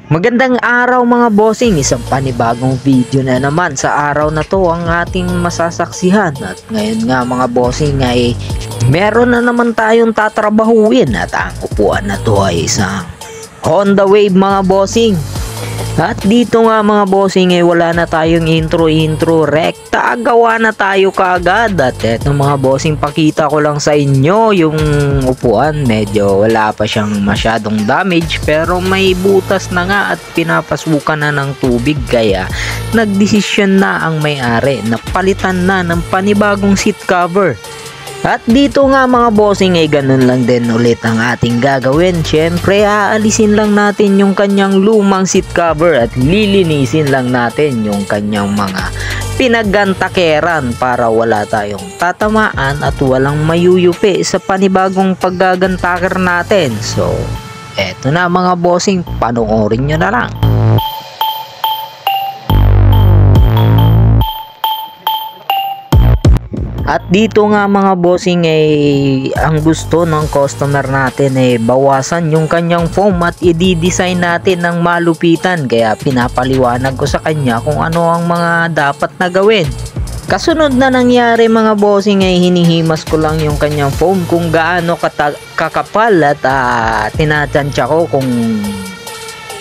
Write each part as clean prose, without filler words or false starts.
Magandang araw mga bossing, isang panibagong video na naman. Sa araw na to ang ating masasaksihan at ngayon nga mga bossing ay meron na naman tayong tatrabahuin at ang upuan na to ay isang Honda Wave mga bossing. At dito nga mga bossing ay wala na tayong intro rekta, gawa na tayo kaagad. At eto mga bossing, pakita ko lang sa inyo yung upuan, medyo wala pa siyang masyadong damage pero may butas na nga at pinapasukan na ng tubig, kaya nagdesisyon na ang may-ari na palitan na ng panibagong seat cover. At dito nga mga bossing ay ganun lang din ulit ang ating gagawin. Syempre aalisin lang natin yung kanyang lumang seat cover at lilinisin lang natin yung kanyang mga pinaggantakeran para wala tayong tatamaan at walang mayuyupi sa panibagong paggagantaker natin. So eto na mga bossing, panoorin nyo na lang. At dito nga mga bossing ay ang gusto ng customer natin ay bawasan yung kanyang foam at i-design natin ng malupitan, kaya pinapaliwanag ko sa kanya kung ano ang mga dapat na gawin. Kasunod na nangyari mga bossing ay hinihimas ko lang yung kanyang foam kung gaano kakapal at tinatansya ko kung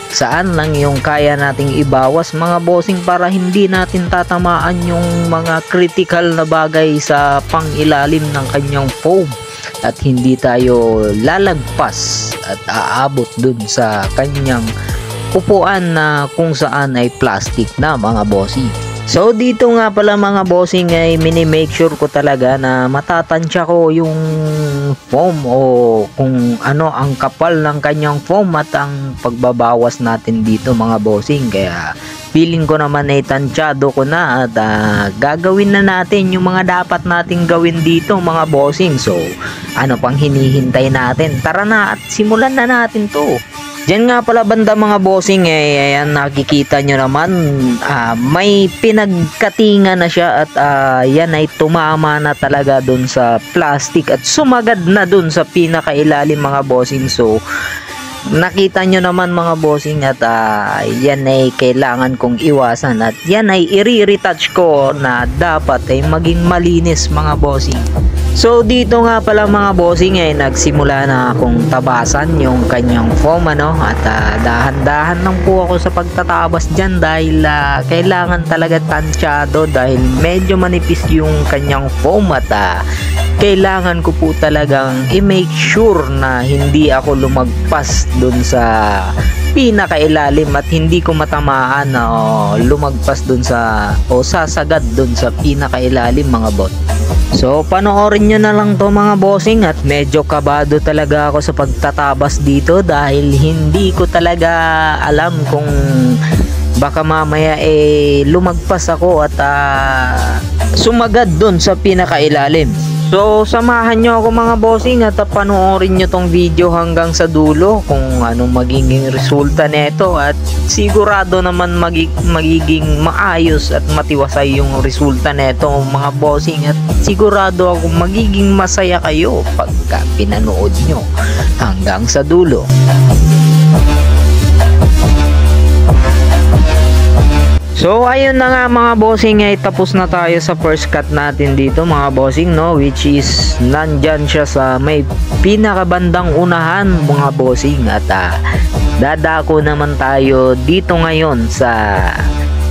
saan lang yung kaya nating ibawas mga bossing para hindi natin tatamaan yung mga critical na bagay sa pangilalim ng kanyang foam at hindi tayo lalagpas at aabot dun sa kanyang upuan na kung saan ay plastic na mga bossing. So dito nga pala mga bossing ay mini-make sure ko talaga na matatansya ko yung foam o kung ano ang kapal ng kanyang foam at ang pagbabawas natin dito mga bossing. Kaya feeling ko naman ay tansyado ko na at gagawin na natin yung mga dapat nating gawin dito mga bossing. So ano pang hinihintay natin? Tara na at simulan na natin to. Diyan nga pala banda mga bossing ayan, nakikita nyo naman may pinagkatingan na siya at yan ay tumama na talaga dun sa plastic at sumagad na dun sa pinakailalim mga bossing. So nakita nyo naman mga bossing at yan ay kailangan kong iwasan at yan ay i-retouch ko na dapat ay maging malinis mga bossing. So dito nga pala mga bossing ay nagsimula na akong tabasan yung kanyang foam at dahan-dahan lang po ako sa pagtatabas dyan dahil kailangan talaga tansyado dahil medyo manipis yung kanyang foam at kailangan ko po talagang i-make sure na hindi ako lumagpas dun sa pinakailalim at hindi ko matamaan na lumagpas dun sa o sasagad dun sa pinakailalim mga bot. So panoorin nyo na lang to mga bossing at medyo kabado talaga ako sa pagtatabas dito dahil hindi ko talaga alam kung baka mamaya lumagpas ako at sumagad dun sa pinakailalim. So samahan nyo ako mga bossing at panoorin nyo tong video hanggang sa dulo kung anong magiging resulta nito at sigurado naman magiging maayos at matiwasay yung resulta nito mga bossing at sigurado ako magiging masaya kayo pagka pinanood nyo hanggang sa dulo. So ayun na nga mga bossing ay tapos na tayo sa first cut natin dito mga bossing, no, which is nandyan siya sa may pinakabandang unahan mga bossing at dadako naman tayo dito ngayon sa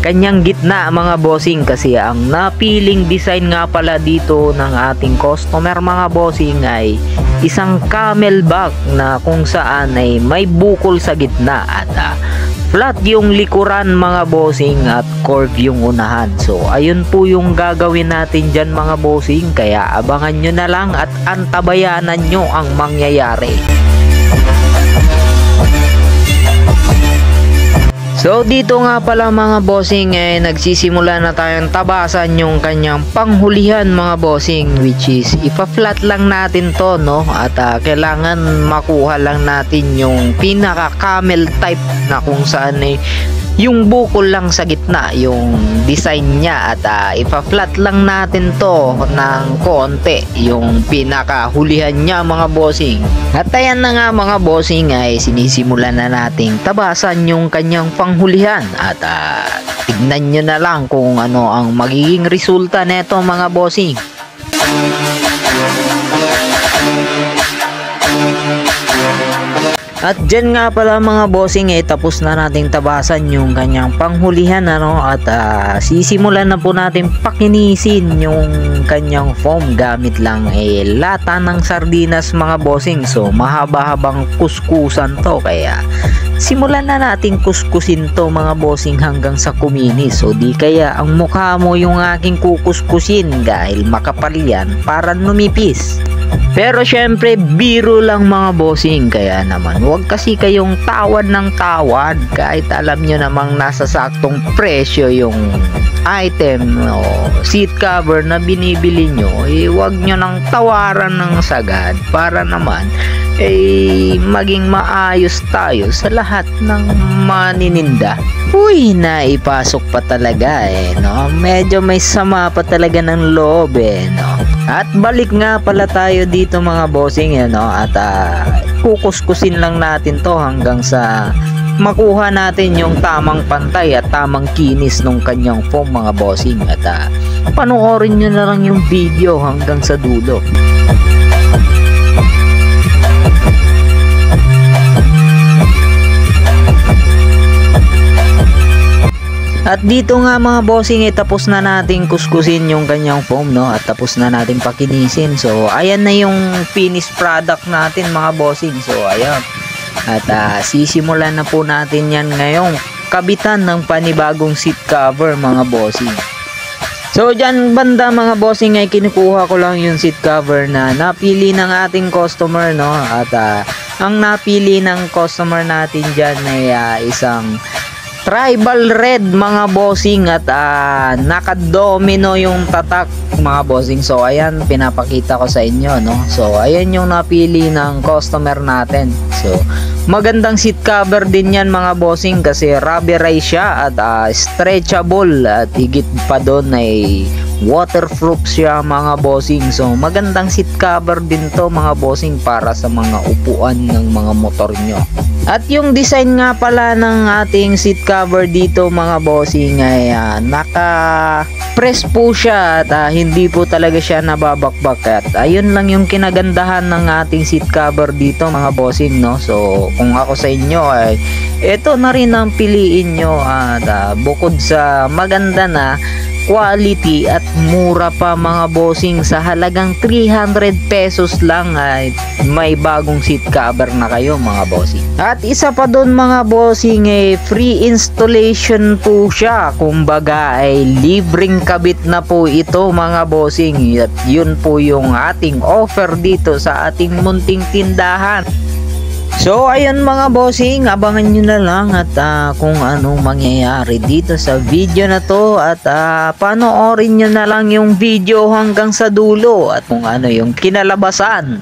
kanyang gitna mga bossing kasi ang napiling design nga pala dito ng ating customer mga bossing ay isang camelback na kung saan ay may bukol sa gitna at flat yung likuran mga bossing at curve yung unahan. So ayun po yung gagawin natin dyan mga bossing, kaya abangan nyo na lang at antabayanan nyo ang mangyayari. So dito nga pala mga bossing nagsisimula na tayong tabasan yung kanyang panghulihan mga bossing, which is ipa-flat lang natin to, no, at kailangan makuha lang natin yung pinaka camel type na kung saan yung bukol lang sa gitna yung design niya, at ipa-flat lang natin to ng konti yung pinakahulihan niya mga bossing. At ayan na nga mga bossing, ay sinisimulan na nating tabasan yung kanyang panghulihan, at tignan nyo na lang kung ano ang magiging resulta neto mga bossing. At dyan nga pala mga bossing, tapos na nating tabasan yung kanyang panghulihan, ano, at sisimulan na po natin pakinisin yung kanyang foam gamit lang lata ng sardinas mga bossing. So mahaba-habang kuskusan to, kaya simulan na natin kuskusin to mga bossing hanggang sa kuminis. So di kaya ang mukha mo yung aking kukuskusin dahil makapal yan para numipis. Pero syempre biro lang mga bossing, kaya naman huwag kasi kayong tawad ng tawad kahit alam nyo namang nasa saktong presyo yung item o seat cover na binibili nyo. Huwag nyo nang tawaran ng sagad para naman maging maayos tayo sa lahat ng manininda. Uy, naipasok pa talaga no? Medyo may sama pa talaga ng loob no? At balik nga pala tayo dito mga bossing no? At kukuskusin lang natin to hanggang sa makuha natin yung tamang pantay at tamang kinis ng kanyang foam mga bossing. At panoorin nyo na lang yung video hanggang sa dulo. At dito nga mga bossing, tapos na nating kuskusin yung kanyang foam, no? At tapos na nating pakinisin. So ayan na yung finished product natin mga bossing. So ayan. At sisimulan na po natin yan ngayong kabitan ng panibagong seat cover mga bossing. So dyan banda mga bossing ay kinukuha ko lang yung seat cover na napili ng ating customer, no? At ang napili ng customer natin dyan ay isang tribal red mga bossing, at nakadomino yung tatak mga bossing. So ayan, pinapakita ko sa inyo, no? So ayan yung napili ng customer natin. So magandang seat cover din yan mga bossing kasi rubberized siya at stretchable, at higit pa doon ay waterproof siya mga bossing. So magandang seat cover din to mga bossing para sa mga upuan ng mga motor nyo. At yung design nga pala ng ating seat cover dito mga bossing ay naka-press po siya at hindi po talaga siya nababakbak. At ayun lang yung kinagandahan ng ating seat cover dito mga bossing, no? So kung ako sa inyo ay ito na rin ang piliin nyo, at bukod sa maganda na quality at mura pa mga bossing, sa halagang 300 pesos lang ay may bagong seat cover na kayo mga bossing. At isa pa doon mga bossing free installation po siya, kumbaga ay libreng kabit na po ito mga bossing. At yun po yung ating offer dito sa ating munting tindahan. So ayun mga bossing, abangan nyo na lang at kung anong mangyayari dito sa video na to, at panoorin nyo na lang yung video hanggang sa dulo at kung ano yung kinalabasan.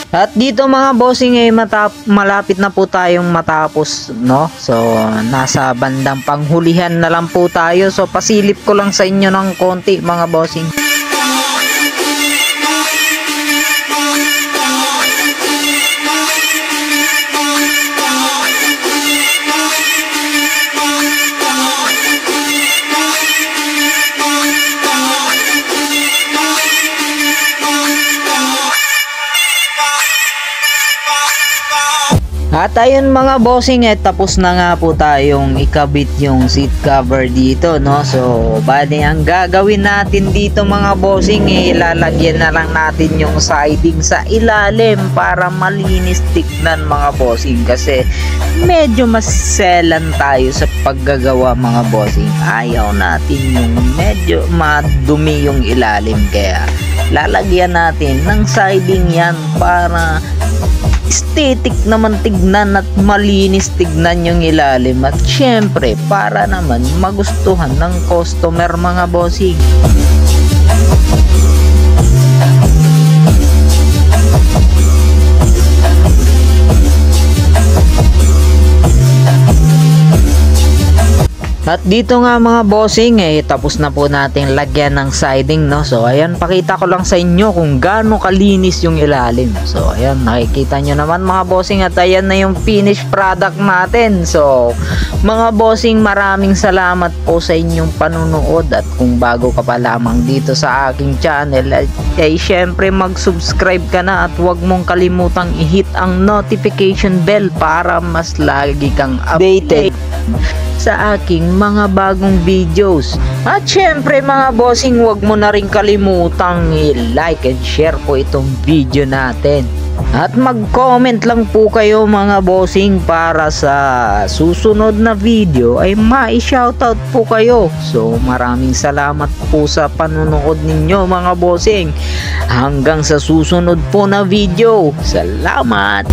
At dito mga bossing malapit na po tayong matapos, no? So nasa bandang panghulihan na lang po tayo. So pasilip ko lang sa inyo ng konti mga bossing. At ayun mga bossing, tapos na nga po tayong ikabit yung seat cover dito, no? So bali ang gagawin natin dito mga bossing, ilalagyan na lang natin yung siding sa ilalim para malinis tignan mga bossing, kasi medyo maselan tayo sa paggagawa mga bossing. Ayaw natin yung medyo madumi yung ilalim, kaya lalagyan natin ng siding yan para aesthetic naman tignan at malinis tignan yung ilalim, at syempre para naman magustuhan ng customer mga bossing. At dito nga mga bossing tapos na po nating lagyan ng siding, no. So ayan, pakita ko lang sa inyo kung gaano kalinis yung ilalim. So ayan, nakikita nyo naman mga bossing, at ayan na yung finished product natin. So mga bossing, maraming salamat po sa inyong panunood, at kung bago ka pa lamang dito sa aking channel ay syempre mag-subscribe ka na, at huwag mong kalimutang i-hit ang notification bell para mas lagi kang updated sa aking mga bagong videos. At syempre mga bossing, huwag mo na rin kalimutang i-like and share po itong video natin. At mag-comment lang po kayo mga bossing para sa susunod na video ay ma-shoutout po kayo. So maraming salamat po sa panonood ninyo mga bossing. Hanggang sa susunod po na video. Salamat!